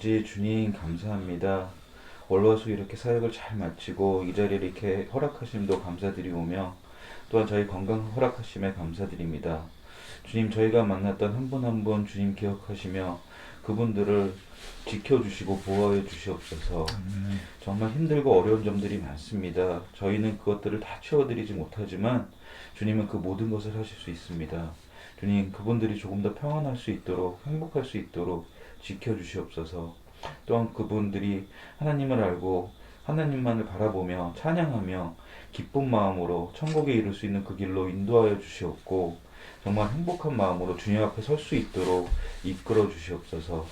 아버지 주님 감사합니다. 월화수 이렇게 사역을 잘 마치고 이 자리를 이렇게 허락하심도 감사드리오며 또한 저희 건강 허락하심에 감사드립니다. 주님 저희가 만났던 한 분 한 분 주님 기억하시며 그분들을 지켜주시고 보호해 주시옵소서. 정말 힘들고 어려운 점들이 많습니다. 저희는 그것들을 다 채워드리지 못하지만 주님은 그 모든 것을 하실 수 있습니다. 주님 그분들이 조금 더 평안할 수 있도록 행복할 수 있도록 지켜주시옵소서. 또한 그분들이 하나님을 알고 하나님만을 바라보며 찬양하며 기쁜 마음으로 천국에 이룰 수 있는 그 길로 인도하여 주시옵고 정말 행복한 마음으로 주님 앞에 설 수 있도록 이끌어 주시옵소서.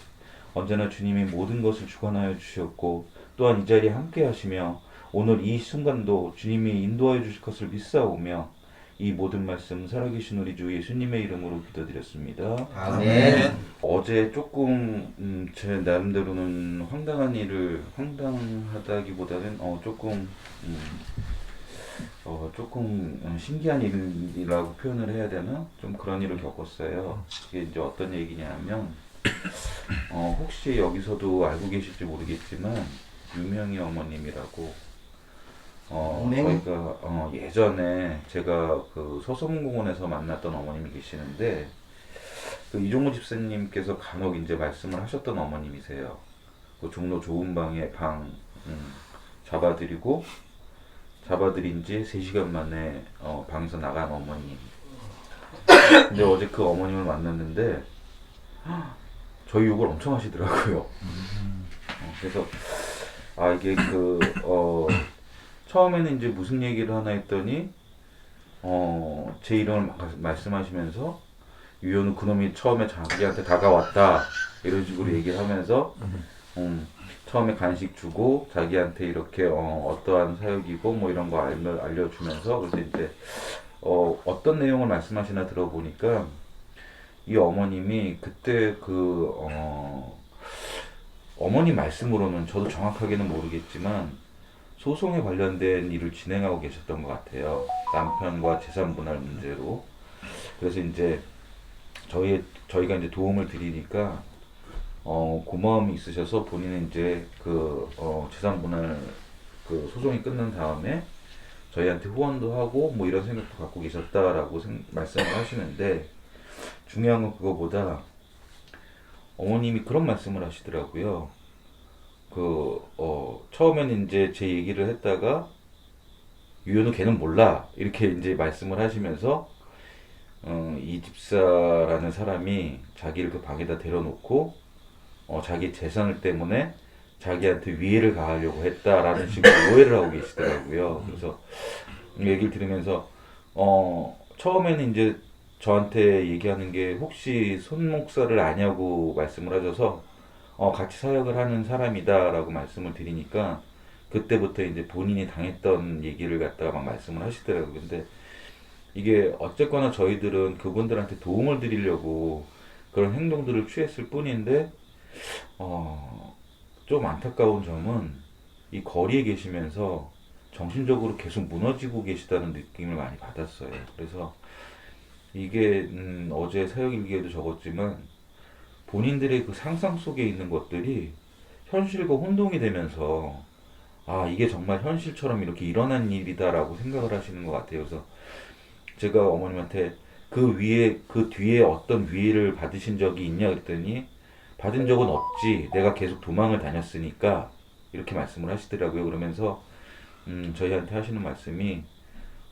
언제나 주님이 모든 것을 주관하여 주시옵고 또한 이 자리에 함께 하시며 오늘 이 순간도 주님이 인도하여 주실 것을 믿사오며 이 모든 말씀 살아계신 우리 주 예수님의 이름으로 기도드렸습니다. 아멘. 어제 조금 제 나름대로는 황당하다기보다는 조금 신기한 일이라고 표현을 해야 되나? 좀 그런 일을 겪었어요. 이게 이제 어떤 얘기냐면 혹시 여기서도 알고 계실지 모르겠지만 유명희 어머님이라고 저희가 예전에 제가 그 서소문공원에서 만났던 어머님이 계시는데 그 이종호 집사님께서 간혹 이제 말씀을 하셨던 어머님이세요. 그 종로 좋은 방에 방 잡아들인 지 3시간 만에 방에서 나간 어머님. 근데 어제 그 어머님을 만났는데 저희 욕을 엄청 하시더라고요. 그래서 이게 처음에는 이제 무슨 얘기를 하나 했더니 제 이름을 말씀하시면서 유연우 그놈이 처음에 자기한테 다가왔다 이런 식으로 얘기를 하면서 처음에 간식 주고 자기한테 이렇게 어떠한 사역이고 뭐 이런 거 알려주면서 그래서 이제 어떤 내용을 말씀하시나 들어보니까 이 어머님이 그때 어머니 말씀으로는 저도 정확하게는 모르겠지만 소송에 관련된 일을 진행하고 계셨던 것 같아요. 남편과 재산 분할 문제로. 그래서 이제 저희가 이제 도움을 드리니까 고마움이 있으셔서 본인은 이제 재산 분할 소송이 끝난 다음에 저희한테 후원도 하고 뭐 이런 생각도 갖고 계셨다라고 말씀을 하시는데 중요한 건 그거보다 어머님이 그런 말씀을 하시더라고요. 처음에는 이제 제 얘기를 했다가 유연우 걔는 몰라 이렇게 이제 말씀을 하시면서 이 집사라는 사람이 자기를 그 방에다 데려놓고 자기 재산을 때문에 자기한테 위해를 가하려고 했다라는 식으로 오해를 하고 계시더라고요. 그래서 이 얘기를 들으면서 처음에는 이제 저한테 얘기하는 게 혹시 손 목사를 아냐고 말씀을 하셔서 같이 사역을 하는 사람이다라고 말씀을 드리니까 그때부터 이제 본인이 당했던 얘기를 갖다가 막 말씀을 하시더라고요. 근데 이게 어쨌거나 저희들은 그분들한테 도움을 드리려고 그런 행동들을 취했을 뿐인데 좀 안타까운 점은 이 거리에 계시면서 정신적으로 계속 무너지고 계시다는 느낌을 많이 받았어요. 그래서 이게 어제 사역일기에도 적었지만 본인들의 그 상상 속에 있는 것들이 현실과 혼동이 되면서 이게 정말 현실처럼 이렇게 일어난 일이다라고 생각을 하시는 것 같아요. 그래서 제가 어머님한테 그 뒤에 어떤 위해를 받으신 적이 있냐 그랬더니 받은 적은 없지. 내가 계속 도망을 다녔으니까 이렇게 말씀을 하시더라고요. 그러면서 저희한테 하시는 말씀이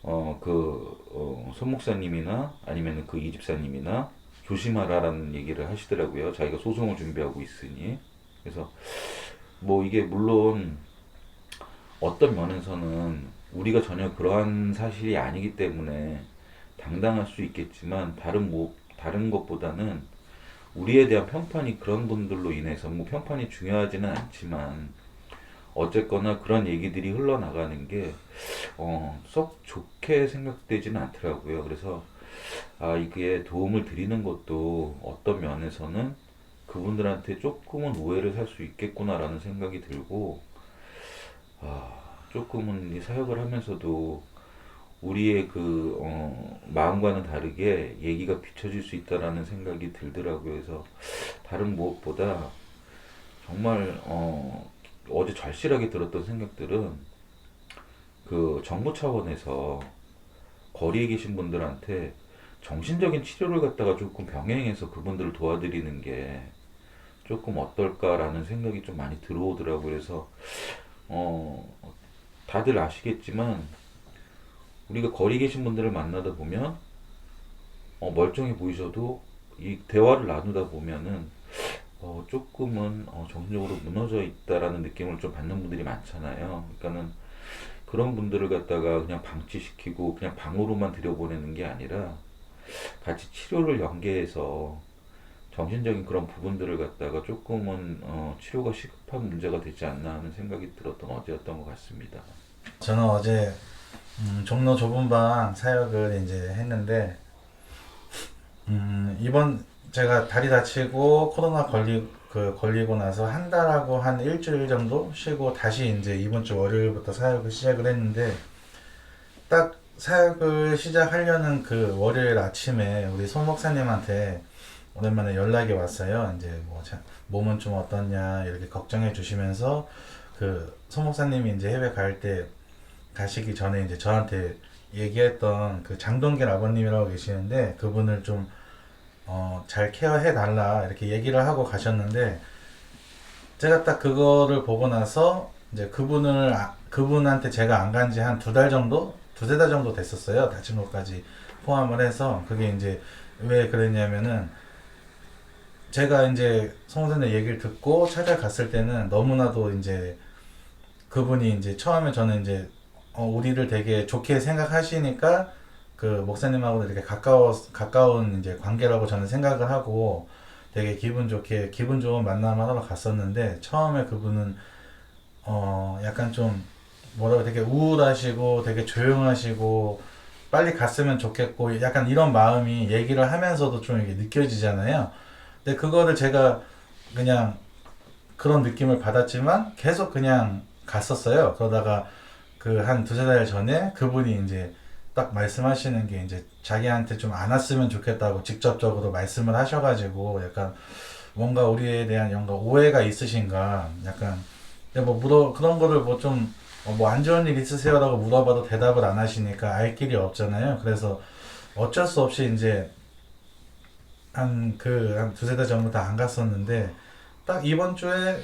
손 목사님이나 아니면 그 이 집사님이나 조심하라라는 얘기를 하시더라고요. 자기가 소송을 준비하고 있으니. 그래서 뭐 이게 물론 어떤 면에서는 우리가 전혀 그러한 사실이 아니기 때문에 당당할 수 있겠지만 다른 것보다는 우리에 대한 평판이 그런 분들로 인해서 뭐 평판이 중요하지는 않지만 어쨌거나 그런 얘기들이 흘러나가는 게 썩 좋게 생각되지는 않더라고요. 그래서 이게 도움을 드리는 것도 어떤 면에서는 그분들한테 조금은 오해를 살 수 있겠구나라는 생각이 들고 조금은 이 사역을 하면서도 우리의 마음과는 다르게 얘기가 비춰질 수 있다라는 생각이 들더라고요. 그래서 다른 무엇보다 정말 어제 절실하게 들었던 생각들은 그 정부 차원에서 거리에 계신 분들한테 정신적인 치료를 갖다가 조금 병행해서 그분들을 도와드리는 게 조금 어떨까라는 생각이 좀 많이 들어오더라고요. 그래서 어, 다들 아시겠지만 우리가 거리 계신 분들을 만나다 보면 멀쩡해 보이셔도 이 대화를 나누다 보면은 조금은 정신적으로 무너져 있다라는 느낌을 좀 받는 분들이 많잖아요. 그러니까는 그런 분들을 갖다가 그냥 방치시키고 그냥 방으로만 들여보내는 게 아니라 같이 치료를 연계해서 정신적인 그런 부분들을 갖다가 조금은 치료가 시급한 문제가 되지 않나 하는 생각이 들었던 어제였던 것 같습니다. 저는 어제 종로 좁은 방 사역을 이제 했는데 이번 제가 다리 다치고 코로나 걸리고 나서 한 달하고 한 일주일 정도 쉬고 다시 이제 이번 주 월요일부터 사역을 시작을 했는데 딱 사역을 시작하려는 그 월요일 아침에 우리 송 목사님한테 오랜만에 연락이 왔어요. 이제 뭐 몸은 좀 어떻냐 이렇게 걱정해 주시면서 그 송 목사님이 이제 해외 가시기 전에 이제 저한테 얘기했던 그 장동길 아버님이라고 계시는데 그분을 좀 잘 케어해 달라 이렇게 얘기를 하고 가셨는데 제가 딱 그거를 보고 나서 이제 그분한테 제가 안 간지 한 두 달 정도 두세 달 정도 됐었어요. 다친 것까지 포함을 해서 그게 이제 왜 그랬냐면은 제가 이제 성선의 얘기를 듣고 찾아갔을 때는 너무나도 이제 그분이 이제 처음에 저는 이제 우리를 되게 좋게 생각하시니까 그 목사님하고 이렇게 가까운 이제 관계라고 저는 생각을 하고 되게 기분 좋은 만남을 하러 갔었는데 처음에 그분은 약간 좀 뭐라고 되게 우울하시고 되게 조용하시고 빨리 갔으면 좋겠고 약간 이런 마음이 얘기를 하면서도 좀 이게 느껴지잖아요. 근데 그거를 제가 그냥 그런 느낌을 받았지만 계속 그냥 갔었어요. 그러다가 그 한 두세 달 전에 그분이 이제 딱 말씀하시는 게 이제 자기한테 좀 안 왔으면 좋겠다고 직접적으로 말씀을 하셔가지고 약간 뭔가 우리에 대한 뭔가 오해가 있으신가 약간 근데 그런 거를 뭐 좀 뭐 안 좋은 일 있으세요라고 물어봐도 대답을 안 하시니까 알 길이 없잖아요. 그래서 어쩔 수 없이 이제 한 두세 달 전부터 안 갔었는데 딱 이번 주에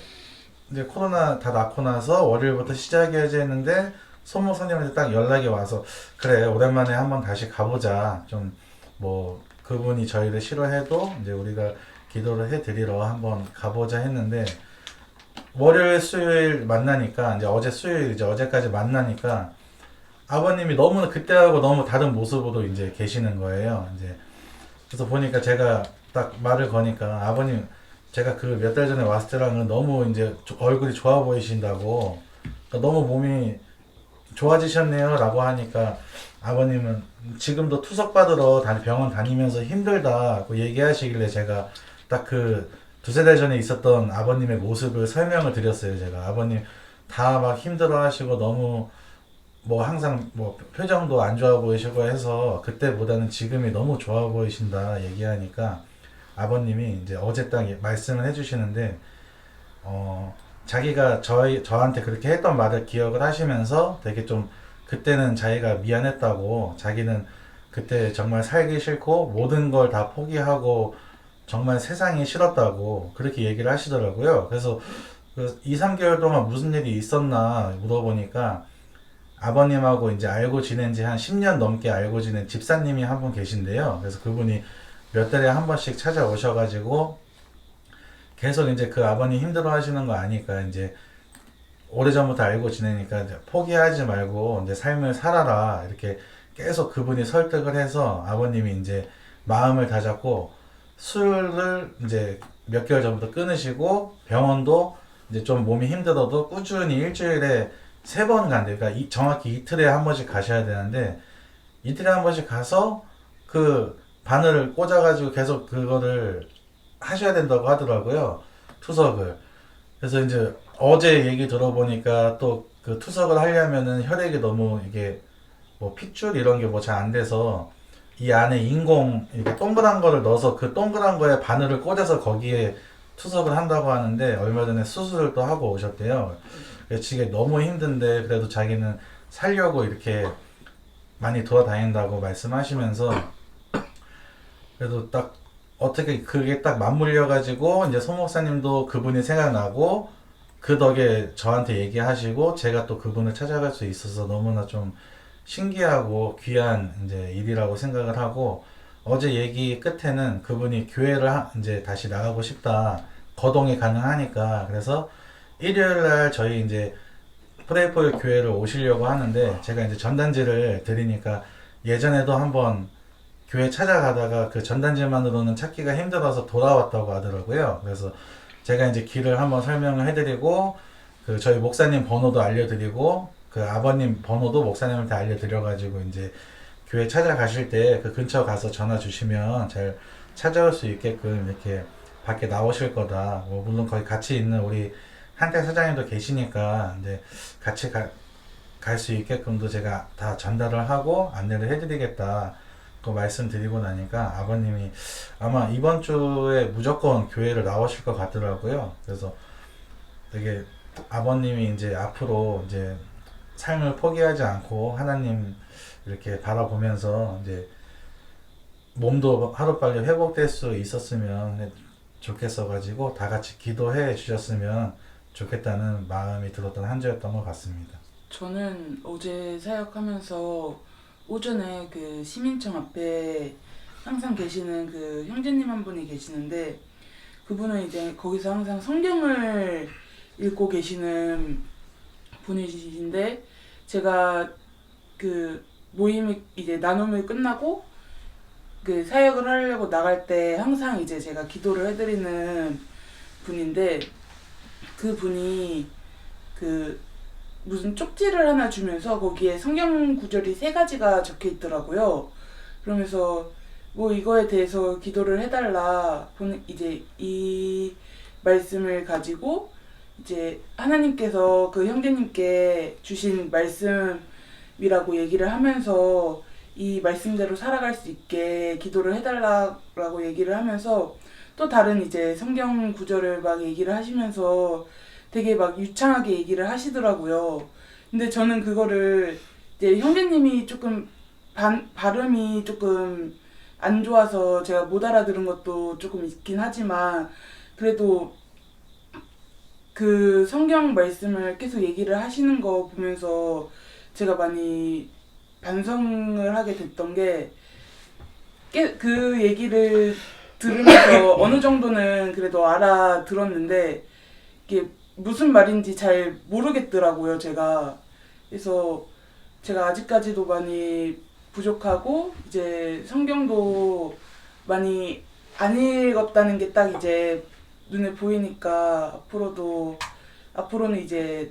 이제 코로나 다 낫고 나서 월요일부터 시작해야지 했는데 손목사님한테 딱 연락이 와서 그래 오랜만에 한번 다시 가보자 좀 뭐 그분이 저희를 싫어해도 이제 우리가 기도를 해드리러 한번 가보자 했는데 월요일 수요일 만나니까 이제 어제 수요일 이제 어제까지 만나니까 아버님이 너무 그때하고 너무 다른 모습으로 이제 계시는 거예요. 이제 그래서 보니까 제가 딱 말을 거니까 아버님 제가 그 몇 달 전에 왔을 때랑은 너무 이제 얼굴이 좋아 보이신다고 그러니까 너무 몸이 좋아지셨네요 라고 하니까 아버님은 지금도 투석 받으러 병원 다니면서 힘들다고 얘기하시길래 제가 딱 그 두세 달 전에 있었던 아버님의 모습을 설명을 드렸어요. 제가 아버님 다 막 힘들어 하시고 너무 뭐 항상 뭐 표정도 안 좋아 보이시고 해서 그때보다는 지금이 너무 좋아 보이신다 얘기하니까 아버님이 이제 어제 딱 말씀을 해주시는데 자기가 저한테 그렇게 했던 말을 기억을 하시면서 되게 좀 그때는 자기가 미안했다고 자기는 그때 정말 살기 싫고 모든 걸 다 포기하고 정말 세상이 싫었다고 그렇게 얘기를 하시더라고요. 그래서 그 2, 3개월 동안 무슨 일이 있었나 물어보니까 아버님하고 이제 알고 지낸 지 한 10년 넘게 알고 지낸 집사님이 한 분 계신데요. 그래서 그분이 몇 달에 한 번씩 찾아오셔가지고 계속 이제 그 아버님 힘들어 하시는 거 아니까 이제 오래전부터 알고 지내니까 이제 포기하지 말고 이제 삶을 살아라 이렇게 계속 그분이 설득을 해서 아버님이 이제 마음을 다잡고 술을 이제 몇 개월 전부터 끊으시고 병원도 이제 좀 몸이 힘들어도 꾸준히 일주일에 3번 간대요. 그러니까 정확히 이틀에 한 번씩 가셔야 되는데 이틀에 한 번씩 가서 그 바늘을 꽂아가지고 계속 그거를 하셔야 된다고 하더라고요. 투석을. 그래서 이제 어제 얘기 들어보니까 또 그 투석을 하려면은 혈액이 너무 이게 뭐 핏줄 이런 게 뭐 잘 안 돼서 이 안에 인공 이렇게 동그란 거를 넣어서 그 동그란 거에 바늘을 꽂아서 거기에 투석을 한다고 하는데 얼마 전에 수술을 또 하고 오셨대요. 그래서 지금 너무 힘든데 그래도 자기는 살려고 이렇게 많이 돌아다닌다고 말씀하시면서 그래도 딱 어떻게 그게 딱 맞물려 가지고 이제 송 목사님도 그분이 생각나고 그 덕에 저한테 얘기하시고 제가 또 그분을 찾아갈 수 있어서 너무나 좀 신기하고 귀한 이제 일이라고 생각을 하고 어제 얘기 끝에는 그분이 교회를 이제 다시 나가고 싶다. 거동이 가능하니까 그래서 일요일 날 저희 이제 프레이포의 교회를 오시려고 하는데 제가 이제 전단지를 드리니까 예전에도 한번 교회 찾아가다가 그 전단지만으로는 찾기가 힘들어서 돌아왔다고 하더라고요. 그래서 제가 이제 길을 한번 설명을 해드리고 그 저희 목사님 번호도 알려드리고 그 아버님 번호도 목사님한테 알려드려가지고 이제 교회 찾아가실 때 그 근처 가서 전화 주시면 잘 찾아올 수 있게끔 이렇게 밖에 나오실 거다. 뭐 물론 거기 같이 있는 우리 한태 사장님도 계시니까 이제 같이 갈 수 있게끔도 제가 다 전달을 하고 안내를 해드리겠다. 그 말씀드리고 나니까 아버님이 아마 이번 주에 무조건 교회를 나오실 것 같더라고요. 그래서 되게 아버님이 이제 앞으로 이제 삶을 포기하지 않고 하나님 이렇게 바라보면서 이제 몸도 하루빨리 회복될 수 있었으면 좋겠어가지고 다 같이 기도해 주셨으면 좋겠다는 마음이 들었던 한 주였던 것 같습니다. 저는 어제 사역하면서 오전에 그 시민청 앞에 항상 계시는 그 형제님 한 분이 계시는데 그분은 이제 거기서 항상 성경을 읽고 계시는 분이신데 제가 그 모임이 이제 나눔이 끝나고 그 사역을 하려고 나갈 때 항상 이제 제가 기도를 해드리는 분인데 그 분이 그 무슨 쪽지를 하나 주면서 거기에 성경 구절이 3가지가 적혀 있더라고요. 그러면서 뭐 이거에 대해서 기도를 해달라. 이제 이 말씀을 가지고 이제 하나님께서 그 형제님께 주신 말씀이라고 얘기를 하면서 이 말씀대로 살아갈 수 있게 기도를 해달라고 얘기를 하면서 또 다른 이제 성경 구절을 막 얘기를 하시면서 되게 막 유창하게 얘기를 하시더라고요. 근데 저는 그거를 이제 형제님이 조금 발음이 조금 안 좋아서 제가 못 알아들은 것도 조금 있긴 하지만 그래도 그 성경 말씀을 계속 얘기를 하시는 거 보면서 제가 많이 반성을 하게 됐던 게 그 얘기를 들으면서 어느 정도는 그래도 알아들었는데 이게 무슨 말인지 잘 모르겠더라고요, 제가. 그래서 제가 아직까지도 많이 부족하고 이제 성경도 많이 안 읽었다는 게 딱 이제 눈에 보이니까 앞으로는 이제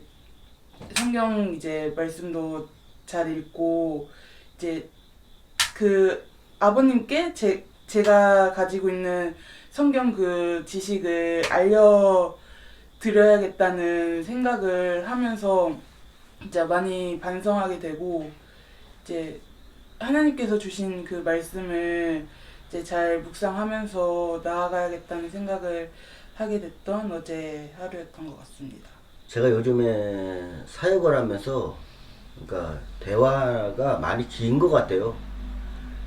성경 이제 말씀도 잘 읽고 이제 그 아버님께 제가 가지고 있는 성경 그 지식을 알려드려야겠다는 생각을 하면서 진짜 많이 반성하게 되고 이제 하나님께서 주신 그 말씀을 이제 잘 묵상하면서 나아가야겠다는 생각을 하게 됐던 어제 하루였던 것 같습니다. 제가 요즘에 사역을 하면서 그러니까 대화가 많이 긴 것 같아요.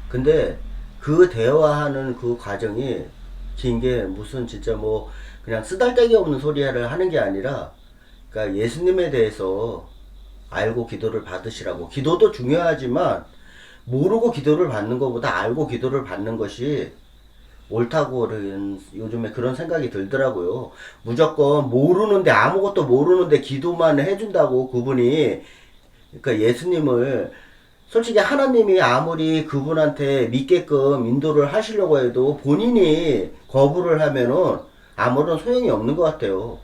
근데 그 대화하는 그 과정이 긴 게 무슨 진짜 뭐 그냥 쓰잘데기 없는 소리를 하는 게 아니라 그러니까 예수님에 대해서 알고 기도를 받으시라고. 기도도 중요하지만 모르고 기도를 받는 것보다 알고 기도를 받는 것이 옳다고 요즘에 그런 생각이 들더라고요. 무조건 모르는데 아무것도 모르는데 기도만 해준다고 그분이 그러니까 예수님을 솔직히 하나님이 아무리 그분한테 믿게끔 인도를 하시려고 해도 본인이 거부를 하면은 아무런 소용이 없는 것 같아요.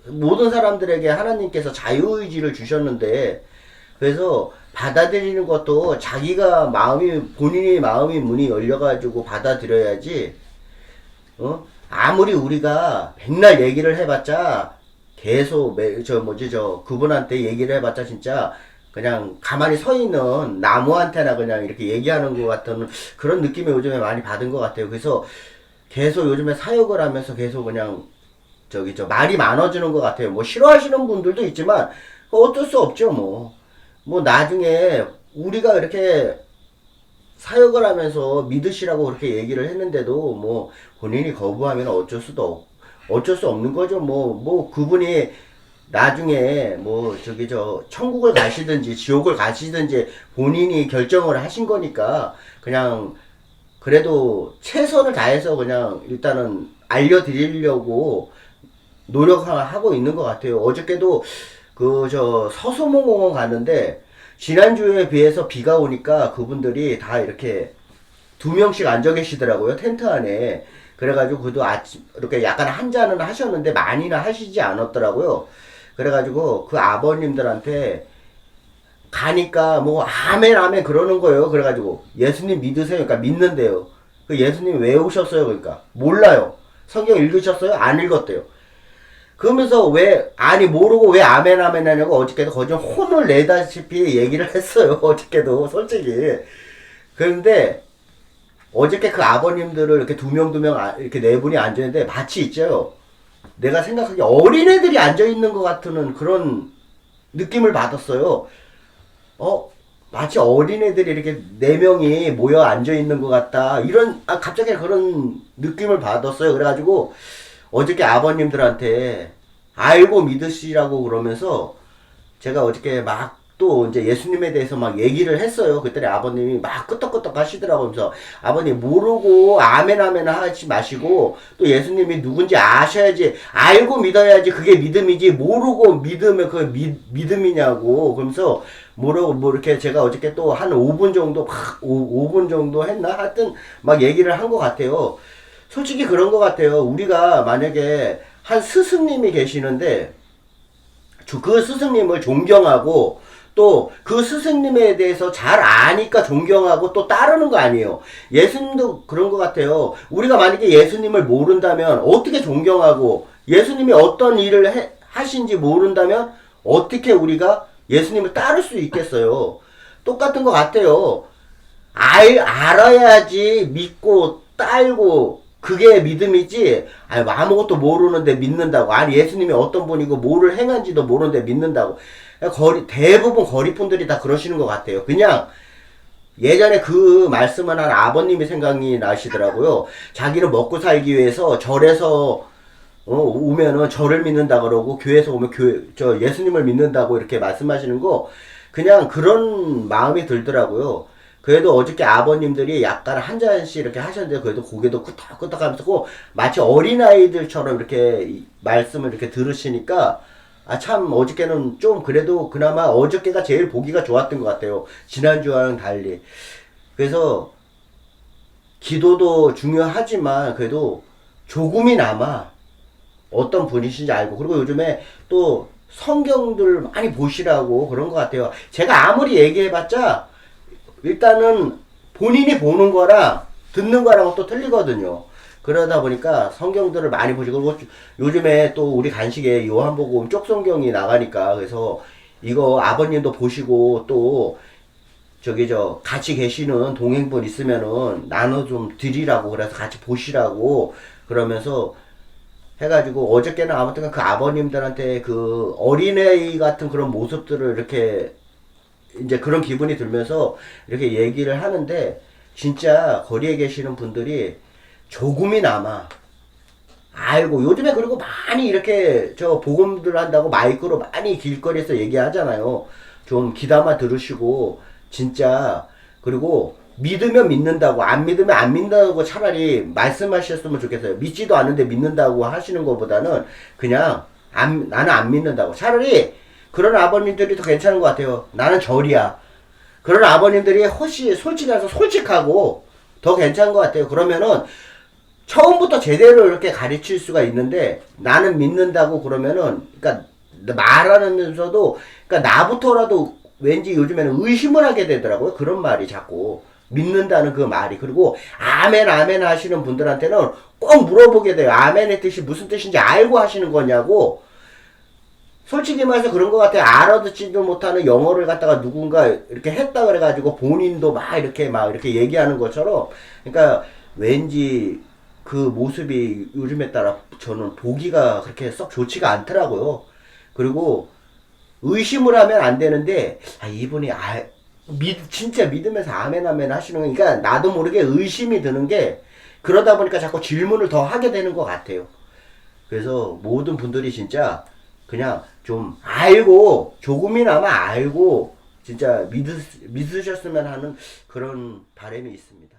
모든 사람들에게 하나님께서 자유의지를 주셨는데 그래서 받아들이는 것도 본인의 마음이 문이 열려가지고 받아들여야지, 아무리 우리가 백날 얘기를 해봤자, 계속, 그분한테 얘기를 해봤자 진짜, 그냥 가만히 서 있는 나무한테나 그냥 이렇게 얘기하는 것 같은 그런 느낌을 요즘에 많이 받은 것 같아요. 그래서 계속 요즘에 사역을 하면서 계속 그냥 저기 저 말이 많아지는 것 같아요. 뭐 싫어하시는 분들도 있지만 어쩔 수 없죠. 뭐 나중에 우리가 이렇게 사역을 하면서 믿으시라고 그렇게 얘기를 했는데도 뭐 본인이 거부하면 어쩔 수 없는 거죠. 뭐 그분이 나중에 뭐 저기 저 천국을 가시든지 지옥을 가시든지 본인이 결정을 하신 거니까 그냥 그래도 최선을 다해서 그냥 일단은 알려드리려고 노력하고 있는 것 같아요. 어저께도 그 저 서소문공원 갔는데 지난주에 비해서 비가 오니까 그분들이 다 이렇게 2명씩 앉아 계시더라고요. 텐트 안에. 그래가지고 그도 아침 이렇게 약간 한 잔은 하셨는데 많이는 하시지 않았더라고요. 그래가지고 그 아버님들한테 가니까 뭐 아멘 아멘 그러는 거예요. 그래가지고 예수님 믿으세요. 그러니까 믿는데요. 그 예수님 왜 오셨어요? 그러니까 몰라요. 성경 읽으셨어요? 안 읽었대요. 그러면서 모르고 왜 아멘 아멘 하냐고 어저께도 거의 좀 혼을 내다시피 얘기를 했어요. 어저께도 솔직히. 그런데 어저께 그 아버님들을 이렇게 두 명 이렇게 네 분이 앉아있는데 마치 있죠. 내가 생각하기에 어린애들이 앉아있는 것 같은 그런 느낌을 받았어요. 마치 어린애들이 이렇게 네 명이 모여 앉아있는 것 같다. 갑자기 그런 느낌을 받았어요. 그래가지고 어저께 아버님들한테 알고 믿으시라고 그러면서 제가 어저께 막 또 이제 예수님에 대해서 막 얘기를 했어요. 그랬더니 아버님이 막 끄떡끄떡 하시더라고요. 그래서 아버님 모르고 아멘 아멘 하지 마시고 또 예수님이 누군지 아셔야지, 알고 믿어야지 그게 믿음이지, 모르고 믿으면 그 믿음이냐고. 그러면서 모르고 뭐 이렇게 제가 어저께 또 한 5분 정도 5분 정도 했나? 하여튼 막 얘기를 한 것 같아요. 솔직히 그런 것 같아요. 우리가 만약에 한 스승님이 계시는데 그 스승님을 존경하고 또 그 스승님에 대해서 잘 아니까 존경하고 또 따르는 거 아니에요. 예수님도 그런 것 같아요. 우리가 만약에 예수님을 모른다면 어떻게 존경하고 예수님이 어떤 일을 하신지 모른다면 어떻게 우리가 예수님을 따를 수 있겠어요. 똑같은 것 같아요. 알아야지 믿고 따르고 그게 믿음이지. 아무것도 모르는데 믿는다고. 예수님이 어떤 분이고 뭐를 행한지도 모르는데 믿는다고. 대부분 거리분들이 다 그러시는 것 같아요. 그냥 예전에 그 말씀을 한 아버님이 생각이 나시더라고요. 자기는 먹고 살기 위해서 절에서 오면은 절을 믿는다 그러고 교회에서 오면 예수님을 믿는다고 이렇게 말씀하시는 거 그냥 그런 마음이 들더라고요. 그래도 어저께 아버님들이 약간 한 잔씩 이렇게 하셨는데 그래도 고개도 끄덕끄덕 하면서 마치 어린아이들처럼 이렇게 말씀을 이렇게 들으시니까 참 어저께는 좀 그래도 그나마 어저께가 제일 보기가 좋았던 것 같아요. 지난주와는 달리. 그래서 기도도 중요하지만 그래도 조금이나마 어떤 분이신지 알고, 그리고 요즘에 또 성경들 많이 보시라고 그런 것 같아요. 제가 아무리 얘기해봤자 일단은 본인이 보는 거랑 듣는 거랑은 또 틀리거든요. 그러다 보니까 성경들을 많이 보시고, 그리고 요즘에 또 우리 간식에 요한복음 쪽성경이 나가니까 그래서 이거 아버님도 보시고 또 같이 계시는 동행분 있으면은 나눠 좀 드리라고 그래서 같이 보시라고 그러면서 해가지고 어저께는 아무튼 그 아버님들한테 그 어린애 같은 그런 모습들을 이렇게 이제 그런 기분이 들면서 이렇게 얘기를 하는데 진짜 거리에 계시는 분들이 조금이나마 알고, 요즘에 그리고 많이 이렇게 복음들 한다고 마이크로 많이 길거리에서 얘기하잖아요. 좀 귀담아 들으시고 진짜, 그리고 믿으면 믿는다고 안 믿으면 안 믿는다고 차라리 말씀하셨으면 좋겠어요. 믿지도 않는데 믿는다고 하시는 것보다는 그냥 나는 안 믿는다고, 차라리 그런 아버님들이 더 괜찮은 것 같아요. 나는 절이야. 그런 아버님들이 훨씬 솔직하고 더 괜찮은 것 같아요. 그러면은 처음부터 제대로 이렇게 가르칠 수가 있는데 나는 믿는다고 그러면은, 그러니까 말하면서도 그러니까 나부터라도 왠지 요즘에는 의심을 하게 되더라고요. 그런 말이 자꾸 믿는다는 그 말이. 그리고 아멘 아멘 하시는 분들한테는 꼭 물어보게 돼요. 아멘의 뜻이 무슨 뜻인지 알고 하시는 거냐고. 솔직히 말해서 그런 것 같아요. 알아듣지도 못하는 영어를 갖다가 누군가 이렇게 했다 그래가지고 본인도 막 이렇게 얘기하는 것처럼, 그러니까 왠지 그 모습이 요즘에 따라 저는 보기가 그렇게 썩 좋지가 않더라고요. 그리고 의심을 하면 안 되는데, 아, 이분이, 진짜 믿으면서 아멘 아멘 하시는 거니까 나도 모르게 의심이 드는 게, 그러다 보니까 자꾸 질문을 더 하게 되는 것 같아요. 그래서 모든 분들이 진짜 그냥 좀 알고, 조금이나마 알고, 진짜 믿으셨으면 하는 그런 바람이 있습니다.